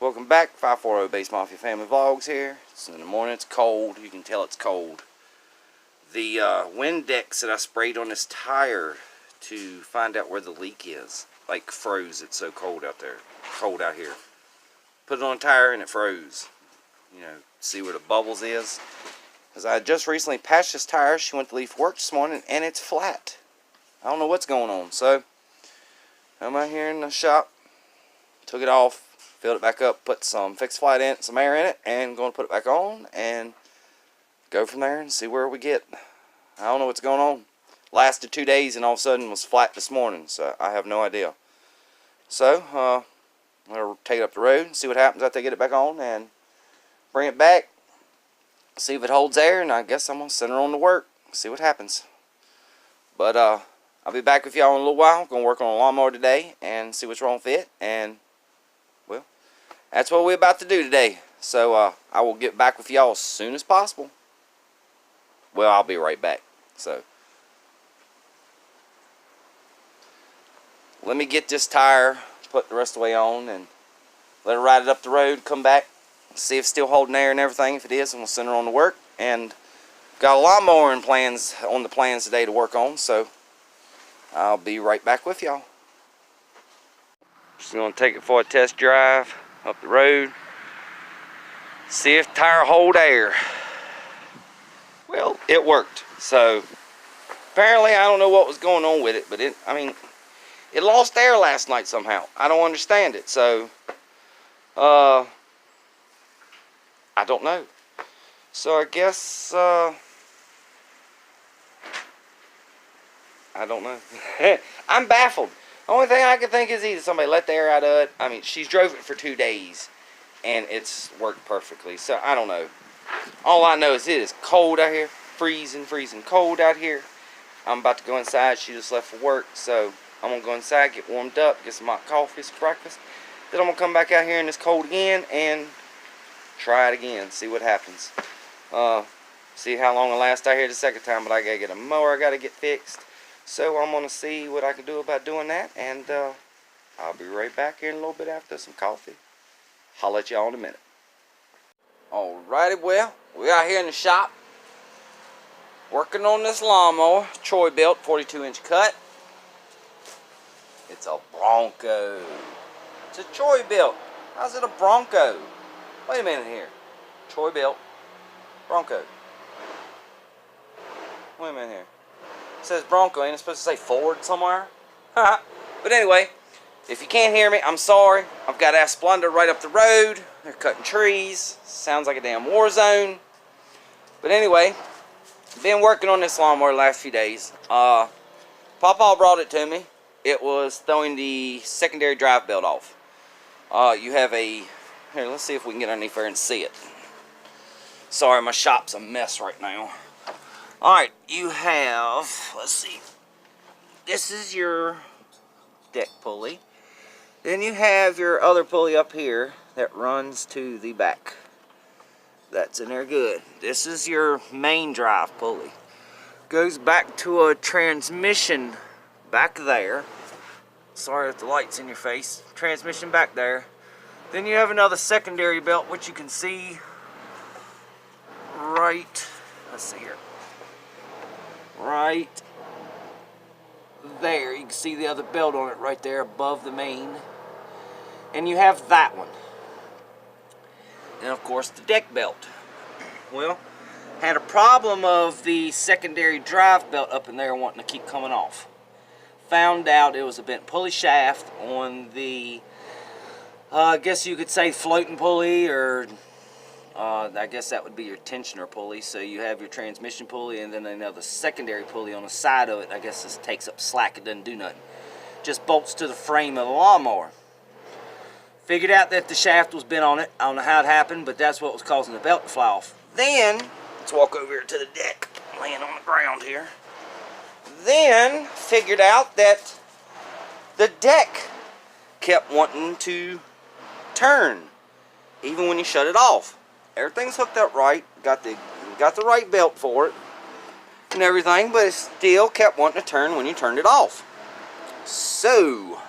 Welcome back, 540 Base Mafia Family Vlogs here. It's in the morning, it's cold, you can tell it's cold. The Windex that I sprayed on this tire to find out where the leak is, like froze. It's so cold out there, cold out here. Put it on a tire and it froze. You know, see where the bubbles is. Because I just recently patched this tire, she went to leave for work this morning and it's flat. I don't know what's going on, so I'm out here in the shop, took it off, filled it back up, put some fixed flat in it, some air in it, and going to put it back on and go from there and see where we get. I don't know what's going on. Lasted 2 days and all of a sudden was flat this morning, so I have no idea. So, I'm going to take it up the road and see what happens after I get it back on and bring it back, see if it holds air, and I guess I'm going to send her on to work, see what happens. But, I'll be back with y'all in a little while. I'm going to work on a lawnmower today and see what's wrong with it, and well, that's what we're about to do today. So I will get back with y'all as soon as possible. Well, I'll be right back. So let me get this tire, put the rest of the way on, and let her ride it up the road, come back, see if it's still holding air and everything. If it is, I'm going to send her on to work. And got a lawnmower on the plans today to work on, so I'll be right back with y'all. Just going to take it for a test drive up the road. See if the tire hold air. Well, it worked. So apparently I don't know what was going on with it, but it lost air last night somehow. I don't understand it. So I don't know. So I guess I don't know. I'm baffled. The only thing I can think is either somebody let the air out of it. I mean, she's drove it for 2 days, and it's worked perfectly. So, I don't know. All I know is it is cold out here. Freezing cold out here. I'm about to go inside. She just left for work. So, I'm going to go inside, get warmed up, get some hot coffee, some breakfast. Then I'm going to come back out here in this cold again and try it again. See what happens. See how long it lasts out here the second time. But I got to get a mower I got to get fixed. So I'm going to see what I can do about doing that, and I'll be right back here in a little bit after some coffee. I'll at y'all in a minute. Alrighty, well, we're out here in the shop working on this lawnmower, Troy built, 42-inch cut. It's a Bronco. It's a Troy built. How's it a Bronco? Wait a minute here. Troy built, Bronco. Wait a minute here. It says Bronco, ain't it supposed to say Ford somewhere? But anyway, if you can't hear me, I'm sorry. I've got Splendor right up the road. They're cutting trees. Sounds like a damn war zone. But anyway, been working on this lawnmower the last few days. Papa brought it to me. It was throwing the secondary drive belt off. You have a... Here, let's see if we can get underneath there and see it. Sorry, my shop's a mess right now. Alright, you have, let's see, this is your deck pulley. Then you have your other pulley up here that runs to the back. That's in there good. This is your main drive pulley. Goes back to a transmission back there. Sorry if the light's in your face. Transmission back there. Then you have another secondary belt, which you can see right, let's see here. Right there, you can see the other belt on it right there above the main. And you have that one. And of course the deck belt. Well, had a problem of the secondary drive belt up in there wanting to keep coming off. Found out it was a bent pulley shaft on the, I guess you could say floating pulley, or I guess that would be your tensioner pulley. So you have your transmission pulley and then another secondary pulley on the side of it. I guess this takes up slack. It doesn't do nothing. Just bolts to the frame of the lawnmower. Figured out that the shaft was bent on it. I don't know how it happened, but that's what was causing the belt to fly off. Then, let's walk over here to the deck, laying on the ground here. Then, figured out that the deck kept wanting to turn, even when you shut it off. Everything's hooked up right, got the right belt for it and everything, but it still kept wanting to turn when you turned it off. So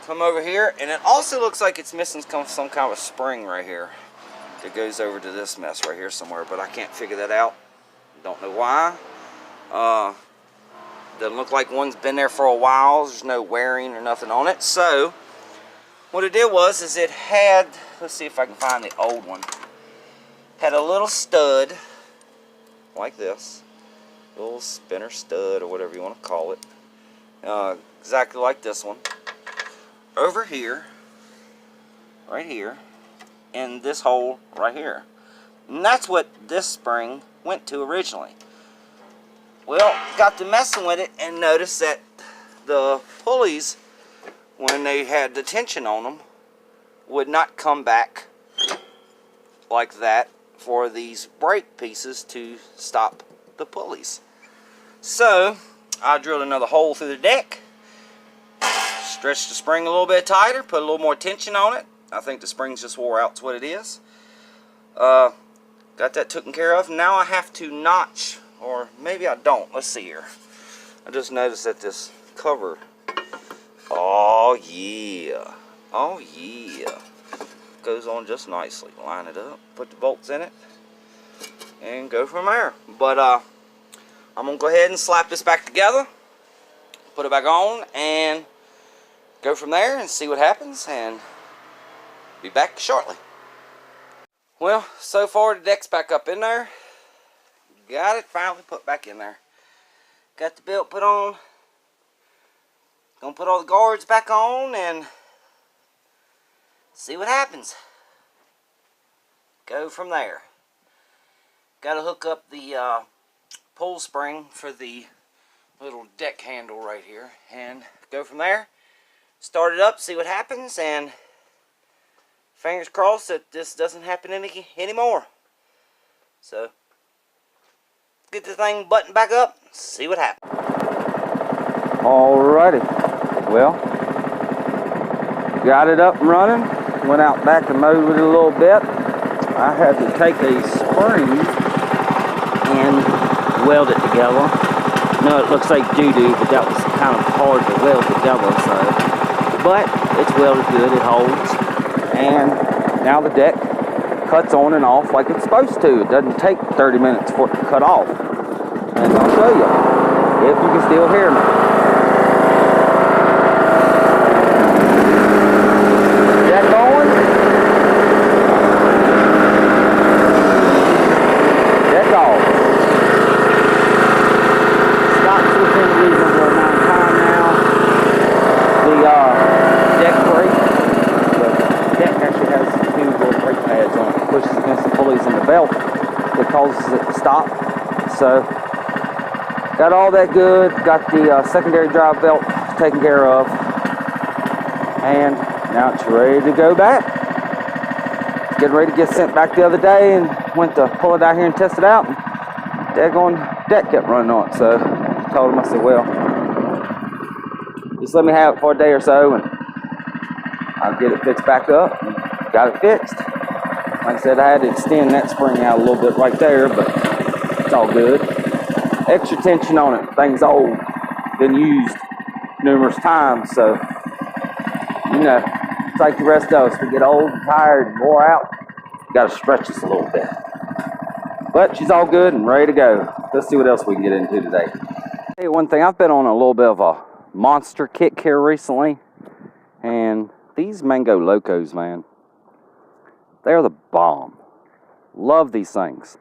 come over here, and it also looks like it's missing some kind of a spring right here that goes over to this mess right here somewhere, but I can't figure that out. Don't know why. Doesn't look like one's been there for a while. There's no wearing or nothing on it. So what it did was is it had, let's see if I can find the old one, had a little stud like this, a little spinner stud or whatever you want to call it, exactly like this one, over here, right here, and this hole right here. And that's what this spring went to originally. Well, got to messing with it and noticed that the pulleys, when they had the tension on them, would not come back like that for these brake pieces to stop the pulleys. So I drilled another hole through the deck, stretched the spring a little bit tighter, put a little more tension on it. I think the springs just wore out, is what it is. Got that taken care of. Now I have to notch, or maybe I don't. Let's see here. I just noticed that this cover, oh yeah, goes on just nicely. Line it up, put the bolts in it, and go from there. But I'm gonna go ahead and slap this back together, put it back on, and go from there and see what happens, and be back shortly. Well, so far the deck's back up in there. Got it finally put back in there. Got the belt put on. Gonna put all the guards back on and see what happens. Go from there. Gotta hook up the pull spring for the little deck handle right here and go from there. Start it up, see what happens, and fingers crossed that this doesn't happen anymore. So get the thing buttoned back up, see what happens. Alrighty, well, got it up and running. Went out back and mowed with it a little bit. I had to take a spring and weld it together. No, it looks like doo-doo, but that was kind of hard to weld together, so. But it's welded good, it holds. And now the deck cuts on and off like it's supposed to. It doesn't take 30 minutes for it to cut off. And I'll show you, if you can still hear me. Deck going. Deck off. Stops within a reasonable amount of time now. The deck brake, the deck actually has two little brake pads on it. It pushes against the pulleys in the belt that causes it to stop. So got all that good. Got the secondary drive belt taken care of, and now it's ready to go back. Getting ready to get sent back the other day, and went to pull it out here and test it out, and daggone deck kept running on it. So I told him, I said, well, just let me have it for a day or so and I'll get it fixed back up. And got it fixed. Like I said, I had to extend that spring out a little bit right there, but it's all good. Extra tension on it. Thing's old. Been used numerous times, so you know, it's like the rest of us. We get old and tired and wore out. You gotta stretch us a little bit. But she's all good and ready to go. Let's see what else we can get into today. Hey, one thing, I've been on a little bit of a monster kick here recently, and these Mango Locos, man, they're the bomb. Love these things.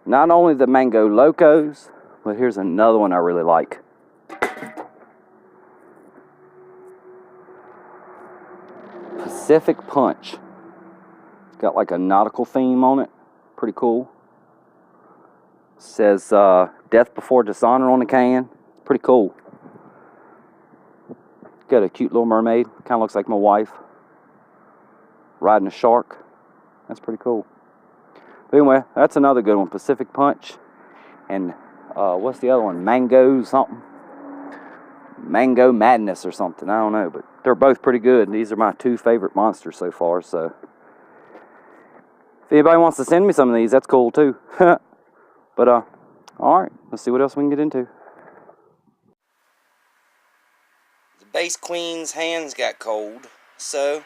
Not only the Mango Locos, but here's another one I really like. Pacific Punch. It's got like a nautical theme on it. Pretty cool. Says Death Before Dishonor on the can. Pretty cool. Got a cute little mermaid. Kind of looks like my wife. Riding a shark. That's pretty cool. But anyway, that's another good one. Pacific Punch. And what's the other one? Mango something. Mango Madness or something. I don't know. But they're both pretty good. These are my two favorite monsters so far. So if anybody wants to send me some of these, that's cool too. But alright, let's see what else we can get into. The The base queen's hands got cold, so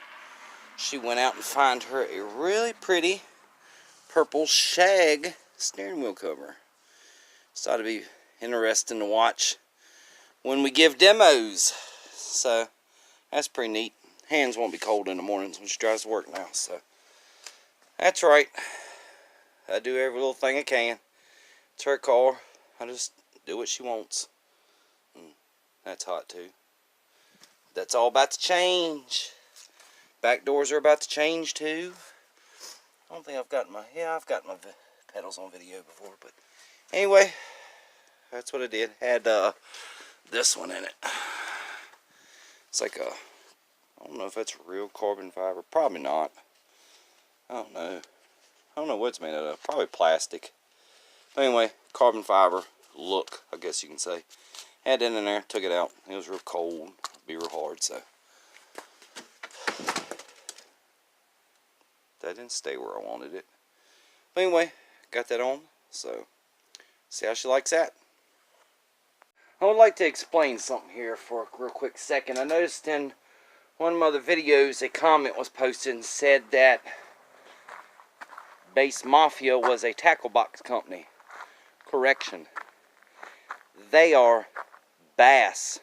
she went out and found her a really pretty purple shag steering wheel cover. So it'll be interesting to watch when we give demos. So that's pretty neat. Hands won't be cold in the mornings when she drives to work now. So that's right. I do every little thing I can. It's her car. I just do what she wants. That's hot too. That's all about to change. Back doors are about to change too. I don't think I've got my, I've got my pedals on video before, but anyway, that's what I did. Had this one in it. It's like a, I don't know if that's real carbon fiber. Probably not. I don't know. I don't know what it's made out of. Probably plastic. But anyway, carbon fiber look, I guess you can say. Had it in there, took it out. It was real cold. It'd be real hard, so. That didn't stay where I wanted it. But anyway, got that on. So, see how she likes that. I would like to explain something here for a real quick second. I noticed in one of my other videos, a comment was posted and said that Base Mafia was a tackle box company. Correction. They are Bass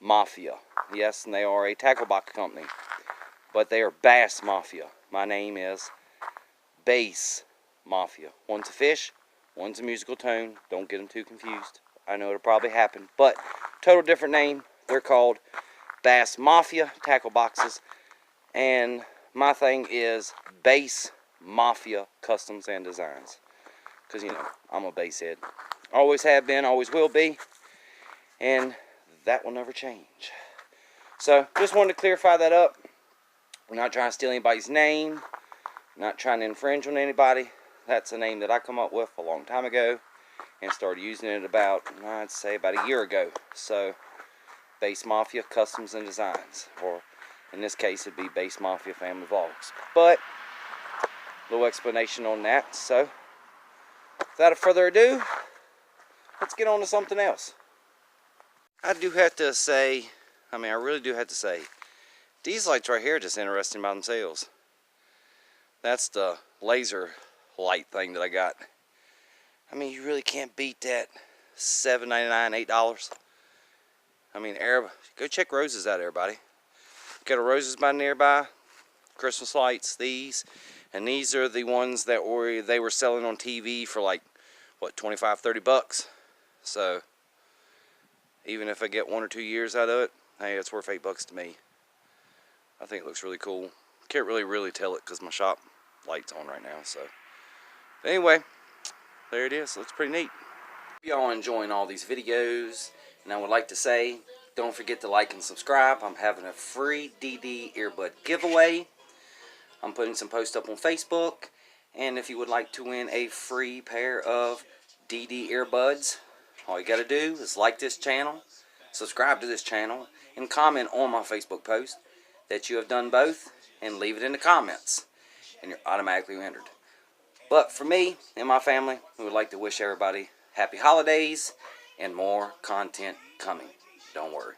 Mafia. Yes, and they are a tackle box company. But they are Bass Mafia. My name is Base Mafia. One's a fish, one's a musical tone. Don't get them too confused. I know it'll probably happen. But total different name. They're called Bass Mafia tackle boxes. And my thing is Base Mafia Customs and Designs. Because, you know, I'm a bass head. Always have been, always will be. And that will never change. So, just wanted to clarify that up. We're not trying to steal anybody's name. Not trying to infringe on anybody. That's a name that I come up with a long time ago. And started using it about, I'd say, about a year ago. So, Base Mafia Customs and Designs. Or, in this case, it'd be Base Mafia Family Vlogs. But, a little explanation on that. So, without further ado, let's get on to something else. I do have to say, I really do have to say, these lights right here are just interesting by themselves. That's the laser light thing that I got. I mean, you really can't beat that $7.99, $8. I mean, go check Roses out, everybody. Got a Roses by nearby. Christmas lights, these. And these are the ones that they were selling on TV for like, what, 25, 30 bucks. So, even if I get 1 or 2 years out of it, hey, it's worth $8 to me. I think it looks really cool. Can't really tell it because my shop light's on right now. So, but anyway, there it is. Looks pretty neat. Hope y'all enjoying all these videos. And I would like to say, don't forget to like and subscribe. I'm having a free DD earbud giveaway. I'm putting some posts up on Facebook. And if you would like to win a free pair of DD earbuds, all you got to do is like this channel, subscribe to this channel, and comment on my Facebook post that you have done both, and leave it in the comments, and you're automatically entered. But for me and my family, we would like to wish everybody happy holidays and more content coming. Don't worry.